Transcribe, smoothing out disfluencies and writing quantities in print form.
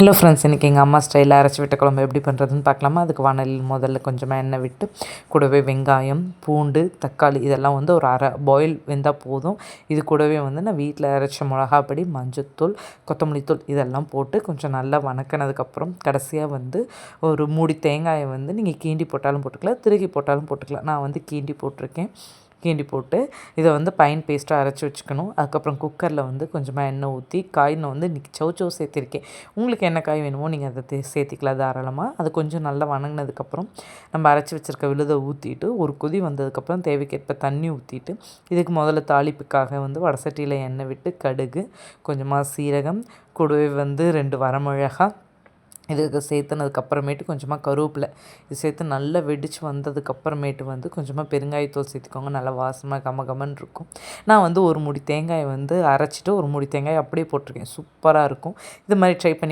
Hello friends, இன்றைக்கி எங்கள் அம்மா ஸ்டைலில் அரைச்சி விட்ட குழம்பு எப்படி பண்ணுறதுன்னு பார்க்கலாமா? அதுக்கு வானலில் முதல்ல கொஞ்சமாக எண்ணெய் விட்டு கூடவே வெங்காயம், பூண்டு, தக்காளி இதெல்லாம் வந்து ஒரு அரை பாயில் வெந்தால் போதும். இது கூடவே வந்து நான் வீட்டில் அரைச்ச மிளகாப்பொடி, மஞ்சத்தூள், கொத்தமல்லி தூள் இதெல்லாம் போட்டு கொஞ்சம் நல்லா வணக்கினதுக்கப்புறம் கடைசியாக வந்து ஒரு மூடி தேங்காயை வந்து நீங்கள் கீண்டி போட்டாலும் போட்டுக்கலாம், திருகி போட்டாலும் போட்டுக்கலாம். நான் வந்து கீண்டி போட்டிருக்கேன். கீண்டி போட்டு இதை வந்து பைன் பேஸ்ட்டாக அரைச்சி வச்சுக்கணும். அதுக்கப்புறம் குக்கரில் வந்து கொஞ்சமாக எண்ணெய் ஊற்றி காய் நான் வந்து இன்றைக்கி சௌச்சௌ சேர்த்திருக்கேன். உங்களுக்கு என்ன காய் வேணுமோ நீங்கள் அதை சேர்த்திக்கலாம் தாராளமாக. அது கொஞ்சம் நல்லா வணங்கினதுக்கப்புறம் நம்ம அரைச்சி வச்சுருக்க விழுதை ஊற்றிட்டு ஒரு கொதி வந்ததுக்கப்புறம் தேவைக்கேற்ப தண்ணி ஊற்றிட்டு இதுக்கு முதல்ல தாளிப்புக்காக வந்து வடசட்டியில் எண்ணெய் விட்டு கடுகு, கொஞ்சமாக சீரகம், கூடவே வந்து 2 வரமிளகாய் இதுக்கு சேர்த்துனதுக்கப்புறமேட்டு கொஞ்சமாக கருவேப்பிலை இது சேர்த்து நல்லா வெடித்து வந்ததுக்கப்புறமேட்டு வந்து கொஞ்சமாக பெருங்காயத்தூள் சேர்த்துக்கோங்க. நல்லா வாசமாக கமகமன்னு இருக்கும். நான் வந்து ஒரு மூடி தேங்காயை வந்து அரைச்சிட்டு ஒரு மூடி தேங்காயை அப்படியே போட்டிருக்கேன். சூப்பராக இருக்கும். இது மாதிரி ட்ரை பண்ணி